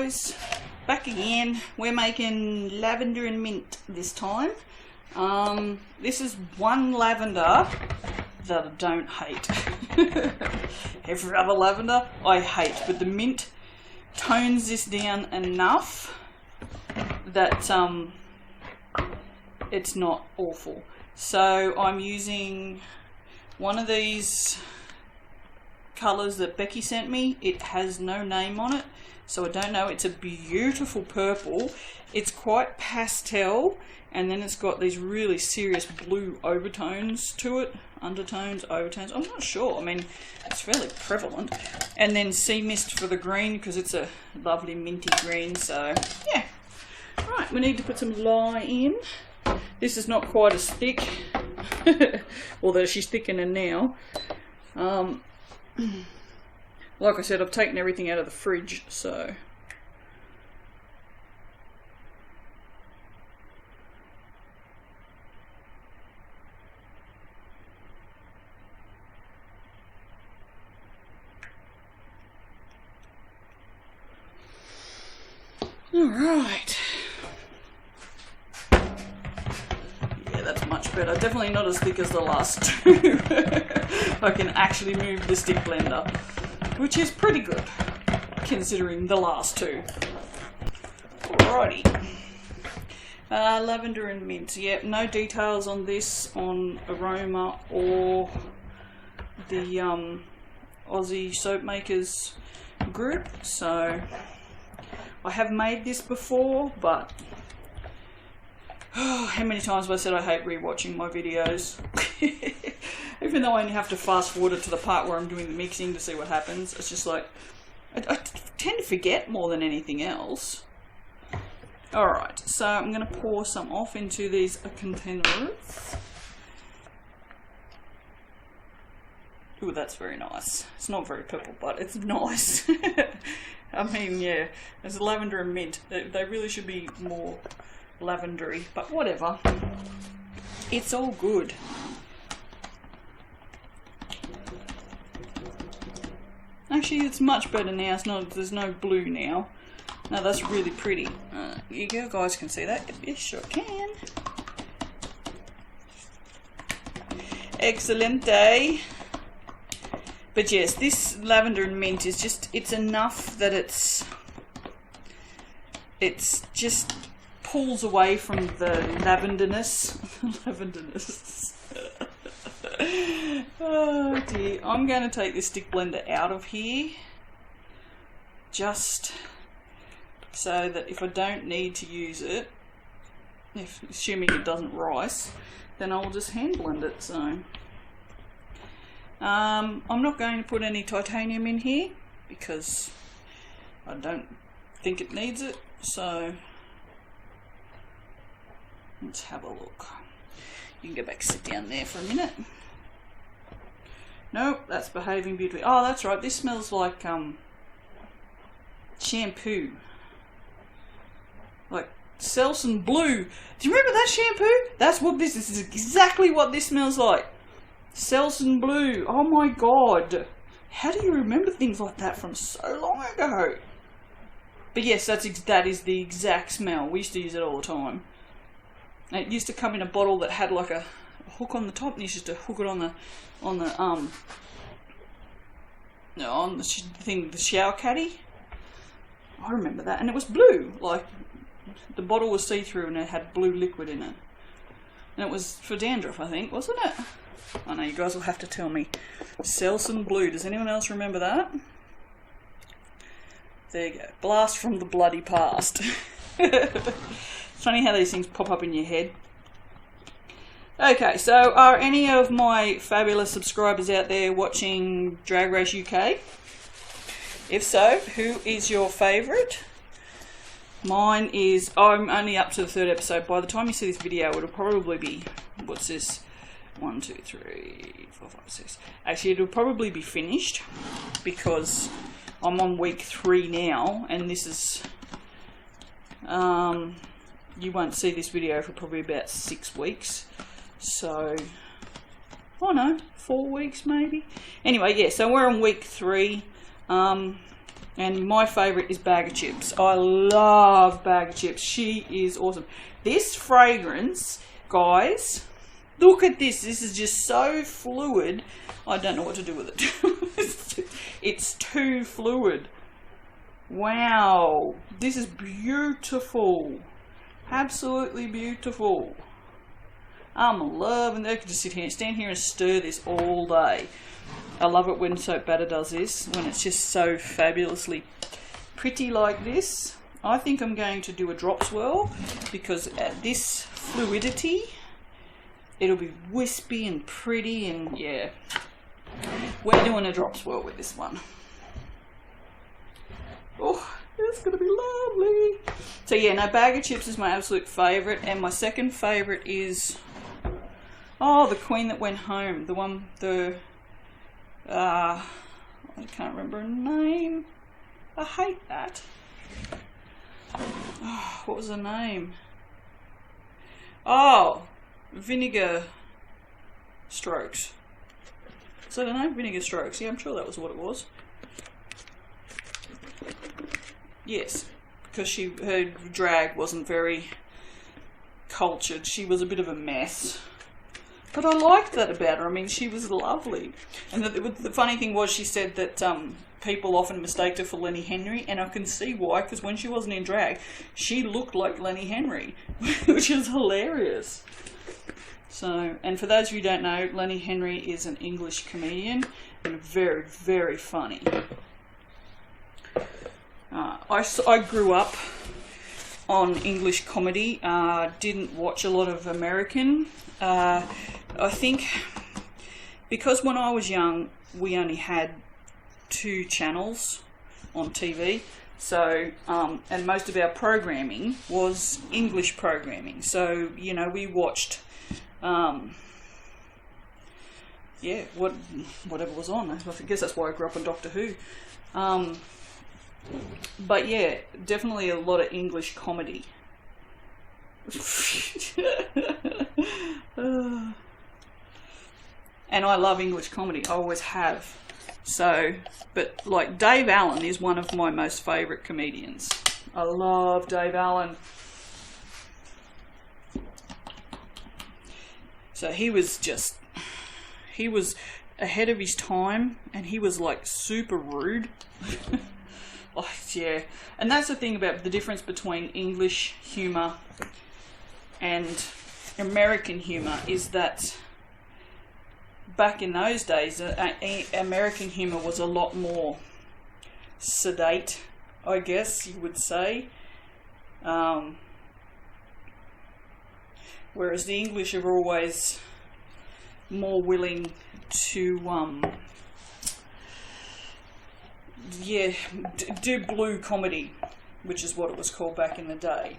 guys, back again. We're making lavender and mint this time. This is one lavender that I don't hate. Every other lavender I hate, but the mint tones this down enough that it's not awful. So I'm using one of these colours that Becky sent me. It has no name on it, so I don't know. It's a beautiful purple. It's quite pastel, and then it's got these really serious blue overtones to it. Undertones, overtones, I'm not sure. I mean, it's fairly prevalent. And then sea mist for the green, because it's a lovely minty green. So yeah. Right, we need to put some lye in. This is not quite as thick, although she's thickening now. Like I said, I've taken everything out of the fridge, so alright. Yeah, that's much better. Definitely not as thick as the last two. I can actually move the stick blender, which is pretty good considering the last two. Alrighty. Lavender and mint. Yep, no details on this on Eroma or the Aussie soap makers group. So I have made this before, but how many times have I said I hate rewatching my videos? Even though I only have to fast forward it to the part where I'm doing the mixing to see what happens. It's just like, I tend to forget more than anything else. Alright, so I'm going to pour some off into these containers. Ooh, that's very nice. It's not very purple, but it's nice. I mean, yeah, there's lavender and mint. They really should be more lavendery, but whatever. It's all good. Actually, it's much better now. It's not. There's no blue now. No, that's really pretty. You guys can see that. Yes, sure can. Excelente. But yes, this lavender and mint is just, it's enough that it's just pulls away from the lavenderness. Lavenderness. Oh dear. I'm going to take this stick blender out of here, just so that if I don't need to use it, assuming it doesn't rice, then I'll just hand blend it. So I'm not going to put any titanium in here because I don't think it needs it. So let's have a look. You can go back, sit down there for a minute. Nope, that's behaving beautifully. Oh, that's right. This smells like shampoo, like Selsun Blue. Do you remember that shampoo? That's what this is. This is exactly what this smells like. Selsun Blue. Oh my god. How do you remember things like that from so long ago? But yes, that is the exact smell. We used to use it all the time. And it used to come in a bottle that had like a hook on the top, and you used to hook it on the thing, the shower caddy. I remember that, and it was blue. Like the bottle was see-through, and it had blue liquid in it. And it was for dandruff, I think, wasn't it? I know you guys will have to tell me. Selsun Blue. Does anyone else remember that? There you go. Blast from the bloody past. It's funny how these things pop up in your head. Okay, so are any of my fabulous subscribers out there watching Drag Race UK? If so, who is your favourite? Mine is, I'm only up to the 3rd episode. By the time you see this video, it'll probably be, what's this? 1, 2, 3, 4, 5, 6. Actually, it'll probably be finished because I'm on week 3 now, and this is, you won't see this video for probably about 6 weeks. So, oh no, 4 weeks maybe. Anyway, yeah, so we're on week 3. And my favourite is Bag of Chips. I love Bag of Chips. She is awesome. This fragrance, guys, look at this. This is just so fluid. I don't know what to do with it. It's too fluid. Wow. This is beautiful. Absolutely beautiful. I'm loving that. I could just stand here and stir this all day. I love it when soap batter does this, when it's just so fabulously pretty like this. I think I'm going to do a drop swirl because at this fluidity, it'll be wispy and pretty, and yeah. We're doing a drop swirl with this one. Oh, it's going to be lovely. So yeah, no, Bag of Chips is my absolute favourite, and my second favourite is, oh, the Queen That Went Home. The one, I can't remember her name. I hate that. Oh, what was her name? Oh, Vinegar Strokes. Is that her name? Vinegar Strokes. Yeah, I'm sure that was what it was. Yes, because her drag wasn't very cultured. She was a bit of a mess. But I liked that about her. I mean, she was lovely. And the funny thing was, she said that people often mistaked her for Lenny Henry, and I can see why, because when she wasn't in drag, she looked like Lenny Henry, which is hilarious. So, and for those of you who don't know, Lenny Henry is an English comedian, and very, very funny. I grew up on English comedy, didn't watch a lot of American. I think because when I was young, we only had 2 channels on TV, so and most of our programming was English programming. So you know, we watched yeah, whatever was on. I guess that's why I grew up on Doctor Who. But yeah, definitely a lot of English comedy. And I love English comedy. I always have. So, but like Dave Allen is one of my most favourite comedians. I love Dave Allen. So he was ahead of his time, and he was like super rude. Oh, yeah. And that's the thing about the difference between English humour and American humour, is that back in those days, American humour was a lot more sedate, I guess you would say. Whereas the English are always more willing to do blue comedy, which is what it was called back in the day.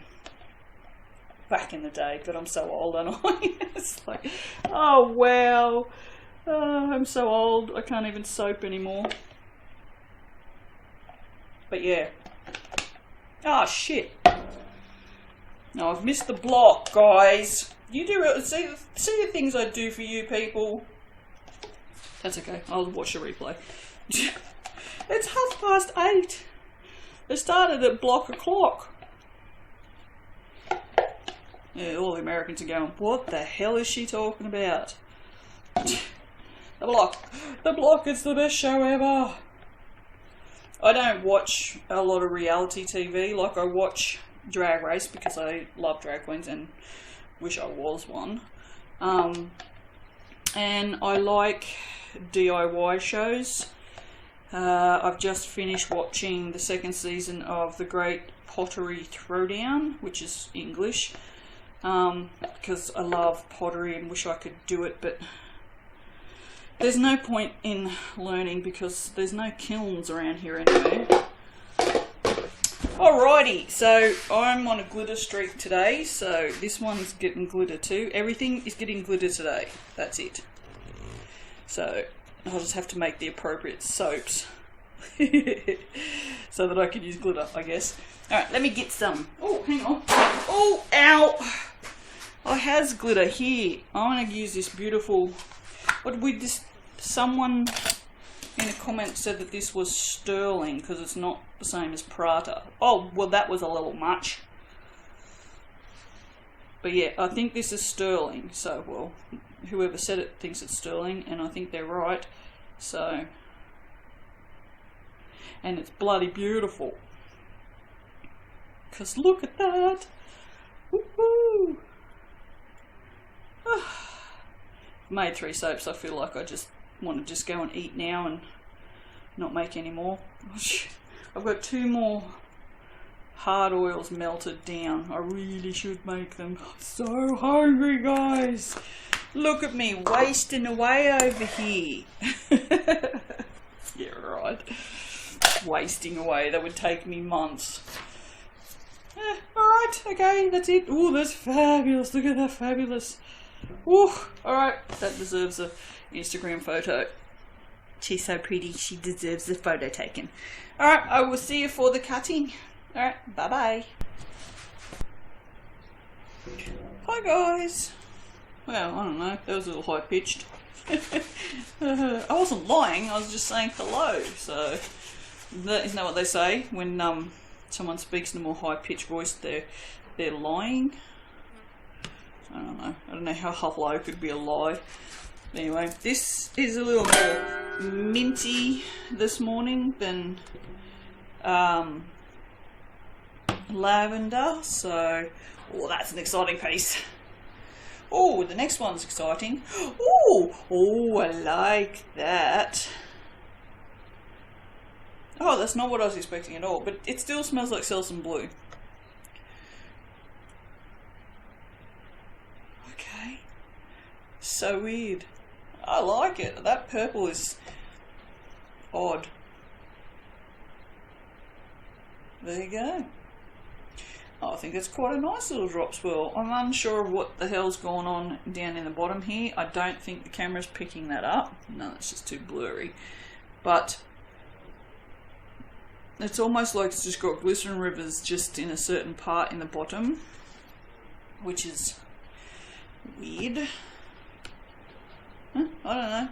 But I'm so old, and it's like, oh wow, I'm so old, I can't even soap anymore. But yeah. Oh shit. No, I've missed the block, guys. You do it. See the things I do for you people. That's okay. I'll watch the replay. It's 8:30. It started at block o'clock. Yeah, all the Americans are going, what the hell is she talking about? The block is the best show ever. I don't watch a lot of reality TV. Like, I watch Drag Race because I love drag queens and wish I was one. And I like DIY shows. I've just finished watching the 2nd season of The Great Pottery Throwdown, which is English, because I love pottery and wish I could do it, but there's no point in learning because there's no kilns around here anyway. Alrighty, so I'm on a glitter streak today, so this one's getting glitter too. Everything is getting glitter today, that's it. So I'll just have to make the appropriate soaps so that I can use glitter, I guess. Alright, let me get some. Oh, hang on. Oh, ow! I has glitter here. I'm going to use this beautiful... What did we just... Someone in a comment said that this was sterling because it's not the same as Prata. Oh, well, that was a little much. But yeah, I think this is sterling. So, well, whoever said it thinks it's sterling, and I think they're right. So, and it's bloody beautiful. Because look at that. Woohoo! Made 3 soaps. I feel like I just want to just go and eat now and not make any more. I've got 2 more hard oils melted down. I really should make them. I'm so hungry, guys. Look at me wasting away over here. Yeah, right. Wasting away. That would take me months. Alright, okay, that's it. Oh, that's fabulous. Look at that, fabulous. Alright, that deserves a Instagram photo. She's so pretty, she deserves the photo taken. Alright, I will see you for the cutting. Alright, bye bye. Hi guys. Well, I don't know, that was a little high pitched. I wasn't lying, I was just saying hello. So, isn't that what they say when someone speaks in a more high pitched voice? They're lying. I don't know how hello could be a lie. Anyway, this is a little more minty this morning than lavender, so that's an exciting piece. Oh, the next one's exciting. Oh, I like that. Oh, that's not what I was expecting at all, but it still smells like Selsun Blue. Okay. So weird. I like it. That purple is odd. There you go. I think it's quite a nice little drop swirl. I'm unsure of what the hell's going on down in the bottom here. I don't think the camera's picking that up. No, it's just too blurry. But it's almost like it's just got glycerin rivers just in a certain part in the bottom, which is weird. I don't know.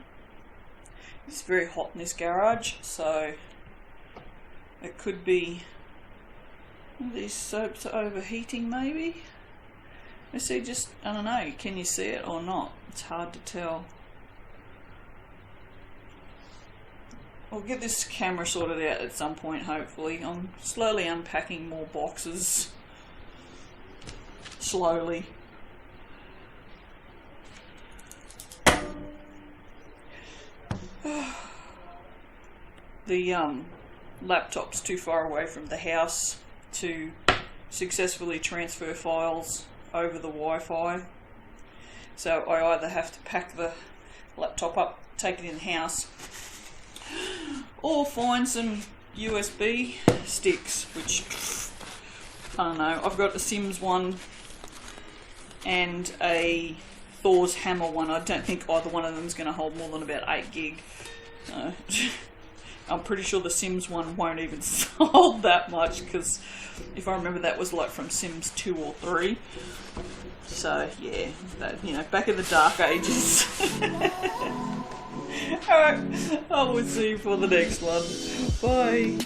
It's very hot in this garage, so it could be these soaps are overheating maybe. I see, just, I don't know, can you see it or not? It's hard to tell. I'll get this camera sorted out at some point, hopefully. I'm slowly unpacking more boxes. Slowly. The laptop's too far away from the house to successfully transfer files over the Wi-Fi. So I either have to pack the laptop up, take it in the house, or find some USB sticks, which, I don't know. I've got a Sims one and a Thor's Hammer one. I don't think either one of them is going to hold more than about 8 gig. I'm pretty sure the Sims one won't even hold that much, because if I remember, that was like from Sims 2 or 3. So yeah, that, you know, back in the dark ages. Alright, I will see you for the next one. Bye.